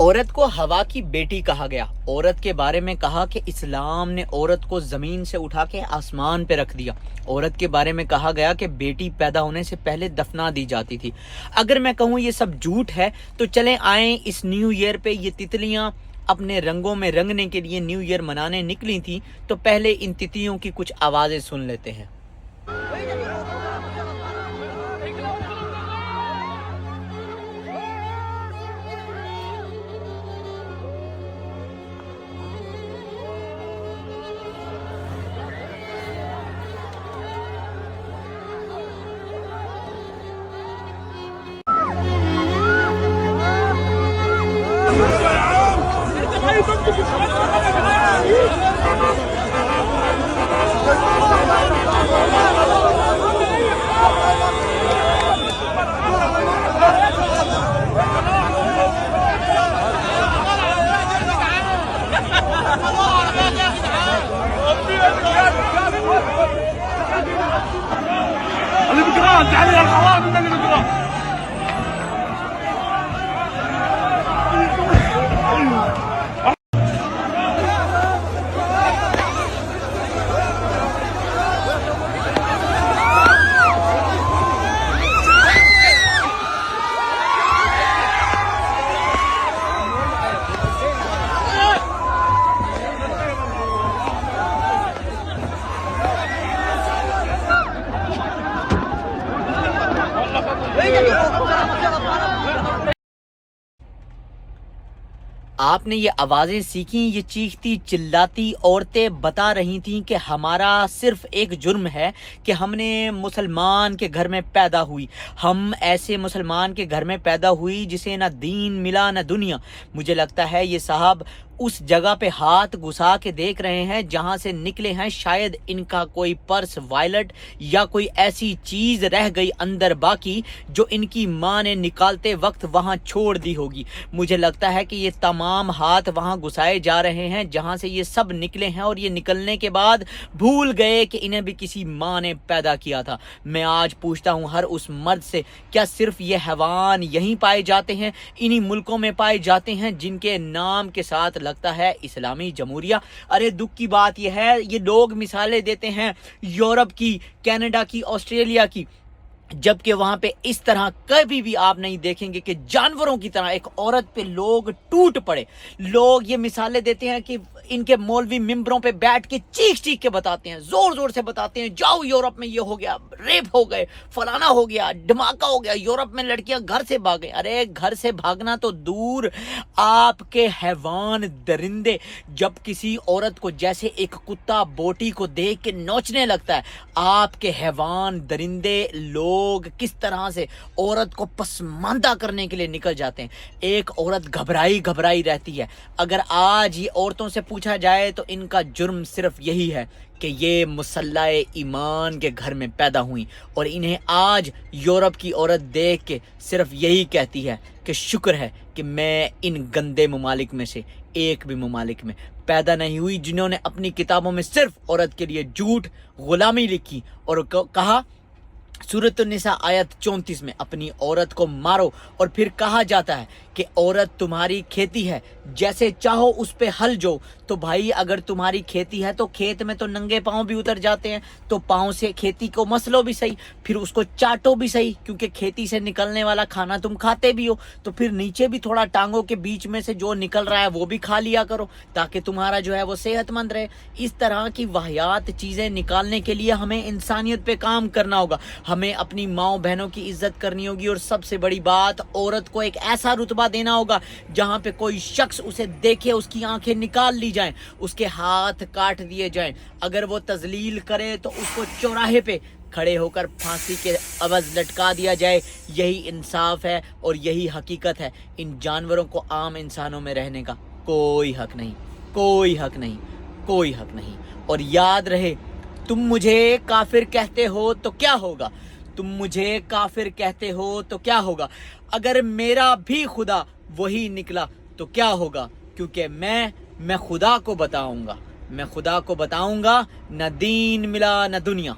عورت کو ہوا کی بیٹی کہا گیا۔ عورت کے بارے میں کہا کہ اسلام نے عورت کو زمین سے اٹھا کے آسمان پہ رکھ دیا۔ عورت کے بارے میں کہا گیا کہ بیٹی پیدا ہونے سے پہلے دفنا دی جاتی تھی۔ اگر میں کہوں یہ سب جھوٹ ہے تو چلیں آئیں اس نیو ایئر پہ یہ تتلیاں اپنے رنگوں میں رنگنے کے لیے نیو ایئر منانے نکلی تھیں، تو پہلے ان تتلیوں کی کچھ آوازیں سن لیتے ہیں۔ آپ نے یہ آوازیں سیکھیں، یہ چیختی چلاتی عورتیں بتا رہی تھیں کہ ہمارا صرف ایک جرم ہے کہ ہم نے مسلمان کے گھر میں پیدا ہوئی، ہم ایسے مسلمان کے گھر میں پیدا ہوئی جسے نہ دین ملا نہ دنیا۔ مجھے لگتا ہے یہ صاحب اس جگہ پہ ہاتھ گھسا کے دیکھ رہے ہیں جہاں سے نکلے ہیں، شاید ان کا کوئی پرس وائلٹ یا کوئی ایسی چیز رہ گئی اندر باقی جو ان کی ماں نے نکالتے وقت وہاں چھوڑ دی ہوگی۔ مجھے لگتا ہے کہ یہ تمام ہاتھ وہاں گھسائے جا رہے ہیں جہاں سے یہ سب نکلے ہیں، اور یہ نکلنے کے بعد بھول گئے کہ انہیں بھی کسی ماں نے پیدا کیا تھا۔ میں آج پوچھتا ہوں ہر اس مرد سے، کیا صرف یہ حیوان یہیں پائے جاتے ہیں، انہی ملکوں میں پائے جاتے ہیں جن کے نام کے ساتھ لگتا ہے اسلامی جمہوریہ؟ ارے دکھ کی بات یہ ہے، یہ لوگ مثالیں دیتے ہیں یورپ کی، کینیڈا کی، آسٹریلیا کی، جبکہ وہاں پہ اس طرح کبھی بھی آپ نہیں دیکھیں گے کہ جانوروں کی طرح ایک عورت پہ لوگ ٹوٹ پڑے۔ لوگ یہ مثالیں دیتے ہیں کہ ان کے مولوی ممبروں پہ بیٹھ کے چیخ چیخ کے بتاتے ہیں، زور زور سے بتاتے ہیں، جاؤ یورپ میں یہ ہو گیا، ریپ ہو گئے، فلانا ہو گیا، دھماکہ ہو گیا، یورپ میں لڑکیاں گھر سے بھاگیں۔ ارے گھر سے بھاگنا تو دور، آپ کے حیوان درندے جب کسی عورت کو جیسے ایک کتا بوٹی کو دیکھ کے نوچنے لگتا ہے، آپ کے حیوان درندے لوگ کس طرح سے عورت کو پسماندہ کرنے کے لیے نکل جاتے ہیں۔ ایک عورت گھبرائی رہتی ہے۔ اگر آج یہ عورتوں سے پوچھا جائے تو ان کا جرم صرف یہی ہے کہ یہ مسلح ایمان کے گھر میں پیدا ہوئیں، اور انہیں آج یورپ کی عورت دیکھ کے صرف یہی کہتی ہے کہ شکر ہے کہ میں ان گندے ممالک میں سے ایک بھی ممالک میں پیدا نہیں ہوئی جنہوں نے اپنی کتابوں میں صرف عورت کے لیے جھوٹ، غلامی لکھی اور کہا سورۃ النساء آیت 34 میں اپنی عورت کو مارو، اور پھر کہا جاتا ہے کہ عورت تمہاری کھیتی ہے، جیسے چاہو اس پہ ہل جو۔ تو بھائی اگر تمہاری کھیتی ہے تو کھیت میں تو ننگے پاؤں بھی اتر جاتے ہیں، تو پاؤں سے کھیتی کو مسلو بھی صحیح، پھر اس کو چاٹو بھی صحیح، کیونکہ کھیتی سے نکلنے والا کھانا تم کھاتے بھی ہو، تو پھر نیچے بھی تھوڑا ٹانگوں کے بیچ میں سے جو نکل رہا ہے وہ بھی کھا لیا کرو تاکہ تمہارا جو ہے وہ صحت مند رہے۔ اس طرح کی واہیات چیزیں نکالنے کے لیے ہمیں انسانیت پہ کام کرنا ہوگا، ہمیں اپنی ماؤں بہنوں کی عزت کرنی ہوگی، اور سب سے بڑی بات عورت کو ایک ایسا رتبہ دینا ہوگا جہاں پہ کوئی شخص اسے دیکھے اس کی آنکھیں نکال لی جائیں، اس کے ہاتھ کاٹ دیے جائیں، اگر وہ تذلیل کرے تو اس کو چوراہے پہ کھڑے ہو کر پھانسی کے عوض لٹکا دیا جائے۔ یہی انصاف ہے اور یہی حقیقت ہے۔ ان جانوروں کو عام انسانوں میں رہنے کا کوئی حق نہیں، کوئی حق نہیں، کوئی حق نہیں۔ اور یاد رہے، تم مجھے کافر کہتے ہو تو کیا ہوگا، تم مجھے کافر کہتے ہو تو کیا ہوگا، اگر میرا بھی خدا وہی نکلا تو کیا ہوگا، کیونکہ میں خدا کو بتاؤں گا، میں خدا کو بتاؤں گا، نہ دین ملا نہ دنیا۔